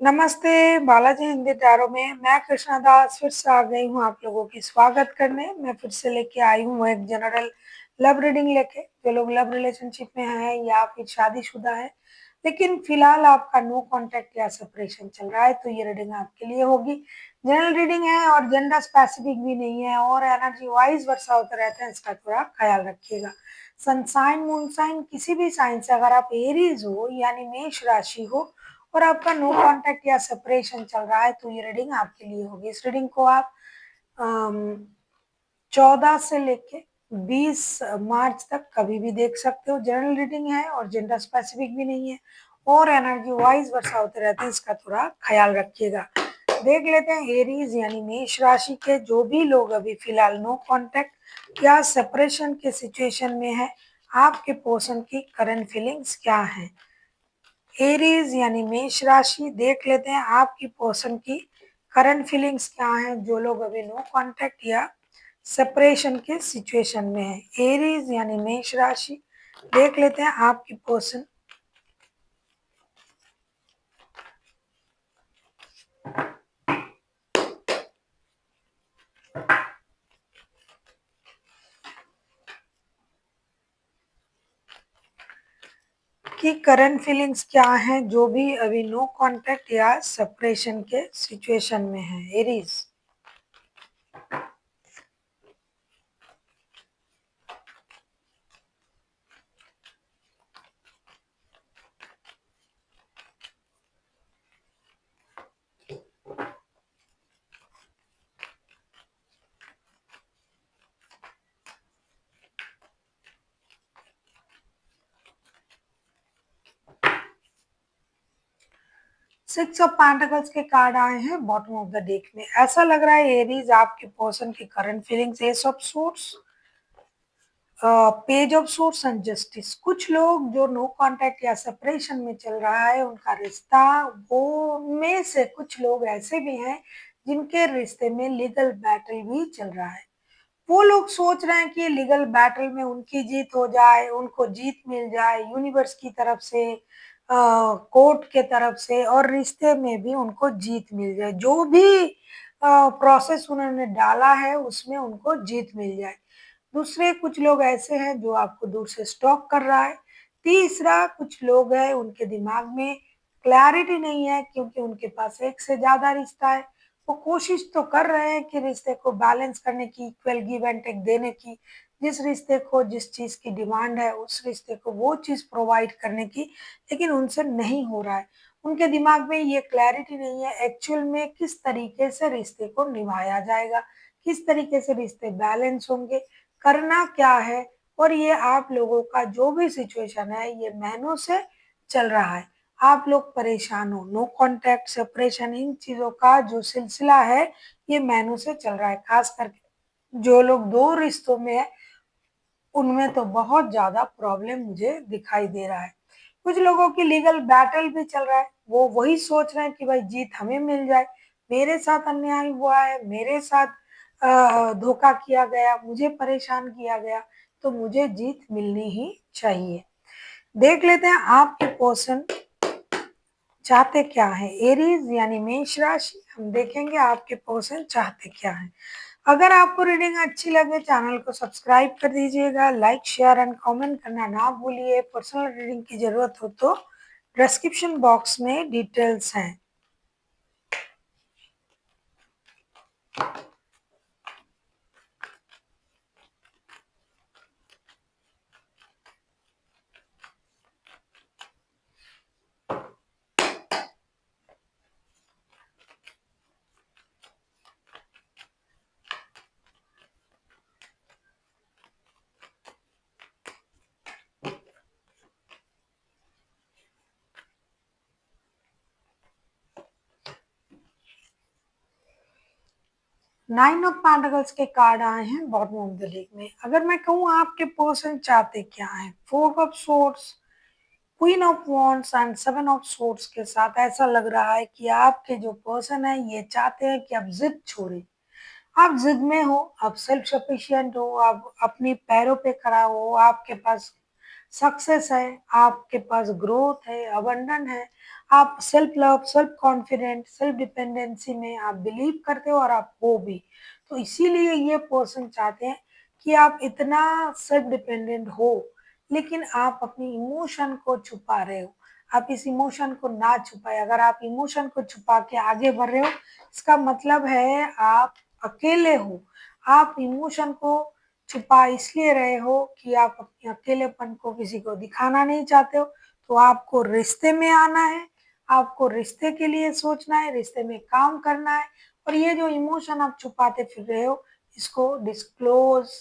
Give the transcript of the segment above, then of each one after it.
नमस्ते, बालाजी हिंदी टैरो में मैं कृष्णा दास फिर से आ गई हूँ आप लोगों की स्वागत करने। मैं फिर से लेके आई हूँ एक जनरल लव रीडिंग लेके। जो लोग लव रिलेशनशिप में हैं या फिर शादीशुदा है, लेकिन फिलहाल आपका नो कांटेक्ट या सेपरेशन चल रहा है, तो ये रीडिंग आपके लिए होगी। जनरल रीडिंग है और जेंडर स्पेसिफिक भी नहीं है और एनर्जी वाइज वर्षा होते रहते हैं, इसका थोड़ा ख्याल रखिएगा। सनसाइन मून साइन किसी भी साइन से अगर आप एरीज हो यानी मेष राशि हो और आपका नो कांटेक्ट या सेपरेशन चल रहा है, तो ये रीडिंग आपके लिए होगी। इस रीडिंग को आप 14 से लेके 20 मार्च तक कभी भी देख सकते हो। जनरल रीडिंग है और जेंडर स्पेसिफिक भी नहीं है और एनर्जी वाइज वर्षा होते रहते हैं, इसका थोड़ा ख्याल रखिएगा। देख लेते हैं एरीज यानी मेष राशि के जो भी लोग अभी फिलहाल नो कांटेक्ट या सेपरेशन के सिचुएशन में है, आपके पर्सन की करंट फीलिंग्स क्या है। एरीज यानी मेष राशि, देख लेते हैं आपकी पर्सन की करंट फीलिंग्स क्या हैं जो लोग अभी नो कांटेक्ट या सेपरेशन के सिचुएशन में है। एरीज यानी मेष राशि, देख लेते हैं आपकी पर्सन की करंट फीलिंग्स क्या हैं जो भी अभी नो कांटेक्ट या सेपरेशन के सिचुएशन में है। एरीज 6 ऑफ पेंटिकल्स के कार्ड आए हैं बॉटम ऑफ द डेक में। ऐसा लग रहा है एरीज आपके पर्सन की current feelings S of source, page of source and justice. कुछ लोग जो नो कांटेक्ट या सेपरेशन में चल रहा है उनका रिश्ता, वो में से कुछ लोग ऐसे भी हैं जिनके रिश्ते में लीगल बैटल भी चल रहा है। वो लोग सोच रहे हैं कि लीगल बैटल में उनकी जीत हो जाए, उनको जीत मिल जाए यूनिवर्स की तरफ से, कोर्ट के तरफ से, और रिश्ते में भी उनको जीत मिल जाए। जो भी प्रोसेस उन्होंने डाला है उसमें उनको जीत मिल जाए। दूसरे कुछ लोग ऐसे हैं जो आपको दूर से स्टॉक कर रहा है। तीसरा कुछ लोग हैं उनके दिमाग में क्लैरिटी नहीं है क्योंकि उनके पास एक से ज़्यादा रिश्ता है। वो कोशिश तो कर रहे हैं कि रिश्ते को बैलेंस करने की, इक्वल गिव एंड टेक देने की। जिस रिश्ते को जिस चीज़ की डिमांड है उस रिश्ते को वो चीज़ प्रोवाइड करने की, लेकिन उनसे नहीं हो रहा है। उनके दिमाग में ये क्लैरिटी नहीं है एक्चुअल में किस तरीके से रिश्ते को निभाया जाएगा, किस तरीके से रिश्ते बैलेंस होंगे, करना क्या है। और ये आप लोगों का जो भी सिचुएशन है ये महीनों से चल रहा है। आप लोग परेशान हो, नो कांटेक्ट सेपरेशन इन चीज़ों का जो सिलसिला है ये महीनों से चल रहा है। खास करके जो लोग दो रिश्तों में है उनमें तो बहुत ज़्यादा प्रॉब्लम मुझे दिखाई दे रहा है। कुछ लोगों की लीगल बैटल भी चल रहा है, वो वही सोच रहे हैं कि भाई जीत हमें मिल जाए। मेरे साथ अन्याय हुआ है, मेरे साथ धोखा किया गया, मुझे परेशान किया गया, तो मुझे जीत मिलनी ही चाहिए। देख लेते हैं आपके पर्सन चाहते क्या है। एरीज यानी मेष राशि, हम देखेंगे आपके पर्सन चाहते क्या है। अगर आपको रीडिंग अच्छी लगे चैनल को सब्सक्राइब कर दीजिएगा, लाइक शेयर एंड कमेंट करना ना भूलिए। पर्सनल रीडिंग की जरूरत हो तो डिस्क्रिप्शन बॉक्स में डिटेल्स हैं। 9 ऑफ पेंटिकल्स के कार्ड आए हैं बॉटम ऑफ द डेक में। अगर मैं कहूँ आपके पर्सन चाहते क्या है, 4 of swords, queen of wands and 7 of swords के साथ ऐसा लग रहा है कि आपके जो पर्सन है ये चाहते हैं कि आप जिद छोड़े। आप जिद में हो, आप सेल्फ सफिशिएंट हो, आप अपने पैरों पे खड़ा हो, आपके पास सक्सेस है, आपके पास ग्रोथ है, अबंडन है, आप self love, self confident, self dependency में आप बिलीव करते हो और आप हो भी। तो इसीलिए ये पर्सन चाहते हैं कि आप इतना सेल्फ डिपेंडेंट हो, लेकिन आप अपनी इमोशन को छुपा रहे हो। आप इस इमोशन को ना छुपाए। अगर आप इमोशन को छुपा के आगे बढ़ रहे हो, इसका मतलब है आप अकेले हो। आप इमोशन को छुपा इसलिए रहे हो कि आप अपने अकेलेपन को किसी को दिखाना नहीं चाहते हो। तो आपको रिश्ते में आना है, आपको रिश्ते के लिए सोचना है, रिश्ते में काम करना है, और ये जो इमोशन आप छुपाते फिर रहे हो, इसको डिस्क्लोज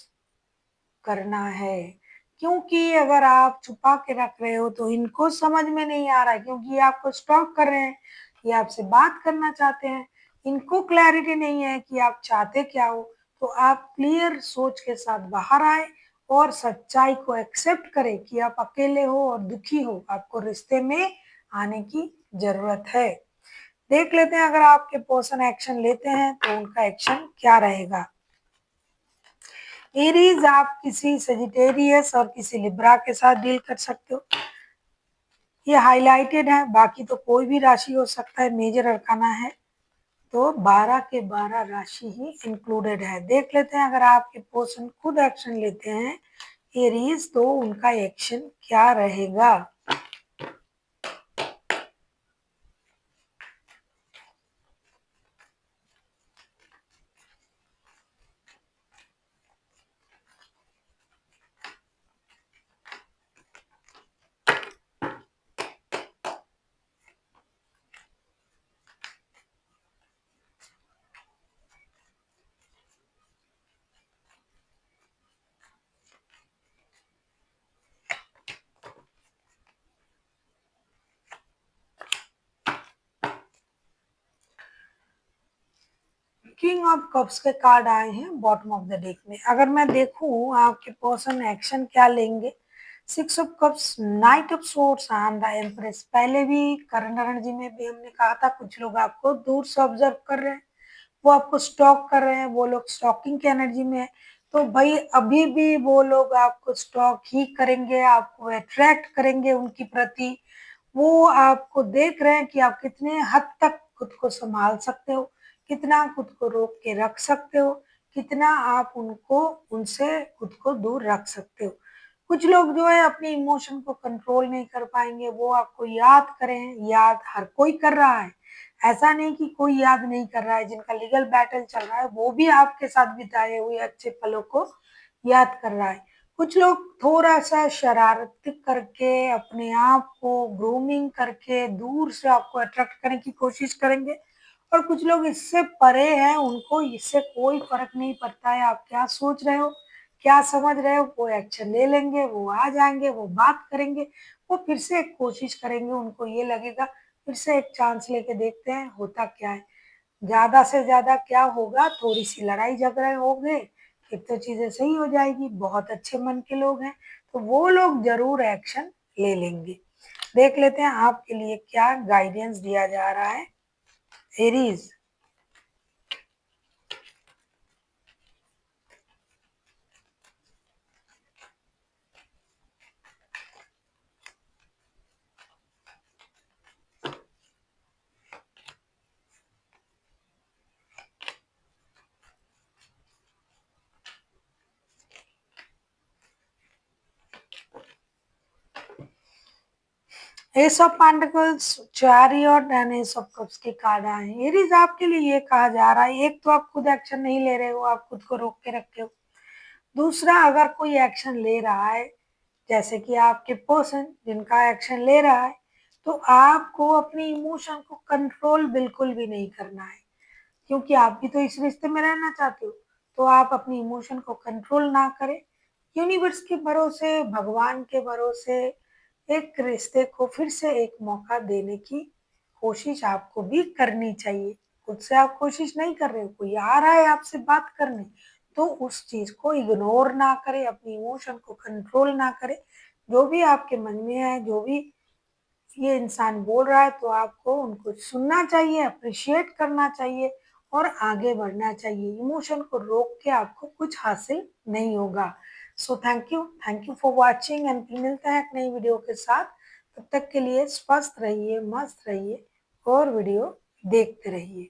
करना है। क्योंकि अगर आप छुपा के रख रहे हो तो इनको समझ में नहीं आ रहा है, क्योंकि ये आपको स्टॉक कर रहे हैं, ये आपसे बात करना चाहते हैं। इनको क्लैरिटी नहीं है कि आप चाहते क्या हो। तो आप क्लियर सोच के साथ बाहर आए और सच्चाई को एक्सेप्ट करें कि आप अकेले हो और दुखी हो, आपको रिश्ते में आने की जरूरत है। देख लेते हैं अगर आपके पर्सन एक्शन लेते हैं तो उनका एक्शन क्या रहेगा। एरीज, आप किसी सजिटेरियस और किसी लिब्रा के साथ डील कर सकते हो। ये हाईलाइटेड है, बाकी तो कोई भी राशि हो सकता है, मेजर अरकाना है। तो 12 के 12 राशि ही इंक्लूडेड है। देख लेते हैं अगर आपके पर्सन खुद एक्शन लेते हैं एरीज तो उनका एक्शन क्या रहेगा। किंग ऑफ कप्स के कार्ड आए हैं बॉटम ऑफ द डेक में। अगर मैं देखूं आपके पर्सन एक्शन क्या लेंगे, six of cups, night of swords and the empress. पहले भी करंट एनर्जी में भी हमने कहा था कुछ लोग आपको दूर से ऑब्जर्व कर रहे हैं, वो आपको स्टॉक कर रहे हैं, वो लोग स्टॉकिंग की एनर्जी में है। तो भाई अभी भी वो लोग आपको स्टॉक ही करेंगे, आपको अट्रैक्ट करेंगे उनकी प्रति। वो आपको देख रहे हैं कि आप कितने हद तक खुद को संभाल सकते हो, कितना खुद को रोक के रख सकते हो, कितना आप उनको उनसे खुद को दूर रख सकते हो। कुछ लोग जो है अपने इमोशन को कंट्रोल नहीं कर पाएंगे, वो आपको याद करें, याद हर कोई कर रहा है। ऐसा नहीं कि कोई याद नहीं कर रहा है, जिनका लीगल बैटल चल रहा है वो भी आपके साथ बिताए हुए अच्छे पलों को याद कर रहा है। कुछ लोग थोड़ा-सा शरारत करके, अपने आप को ग्रूमिंग करके दूर से आपको अट्रैक्ट करने की कोशिश करेंगे, और कुछ लोग इससे परे हैं, उनको इससे कोई फ़र्क नहीं पड़ता है आप क्या सोच रहे हो, क्या समझ रहे हो, वो एक्शन ले लेंगे, वो आ जाएँगे, वो बात करेंगे, वो फिर से एक कोशिश करेंगे, उनको ये लगेगा फिर से एक चांस लेके देखते हैं होता क्या है। ज़्यादा से ज़्यादा क्या होगा, थोड़ी-सी लड़ाई-झगड़े होंगे, फिर तो चीज़ें सही हो जाएगी। बहुत अच्छे मन के लोग हैं, तो वो लोग ज़रूर एक्शन ले लेंगे। देख लेते हैं आपके लिए क्या गाइडेंस दिया जा रहा है, Aries. S of pentacles, chariot and S of cups के कार्ड आए हैं। एरीज़, आपके लिए ये कहा जा रहा है, एक तो आप खुद एक्शन नहीं ले रहे हो, आप खुद को रोक के रखे हो। दूसरा, अगर कोई एक्शन ले रहा है, जैसे कि आपके पर्सन जिनका एक्शन ले रहा है, तो आपको अपनी इमोशन को कंट्रोल बिल्कुल भी नहीं करना है, क्योंकि आप भी तो इस रिश्ते में रहना चाहते हो। तो आप अपनी इमोशन को कंट्रोल ना करें, यूनिवर्स के भरोसे, भगवान के भरोसे एक रिश्ते को फिर से एक मौका देने की कोशिश आपको भी करनी चाहिए। खुद से आप कोशिश नहीं कर रहे हो, कोई आ रहा है आपसे बात करने, तो उस चीज़ को इग्नोर ना करें, अपनी इमोशन को कंट्रोल ना करें। जो भी आपके मन में है, जो भी ये इंसान बोल रहा है, तो आपको उनको सुनना चाहिए, अप्रिशिएट करना चाहिए और आगे बढ़ना चाहिए। इमोशन को रोक के आपको कुछ हासिल नहीं होगा। So thank you for watching and फिर मिलते हैं एक नई वीडियो के साथ। तब तक के लिए स्वस्थ रहिए, मस्त रहिए और वीडियो देखते रहिए।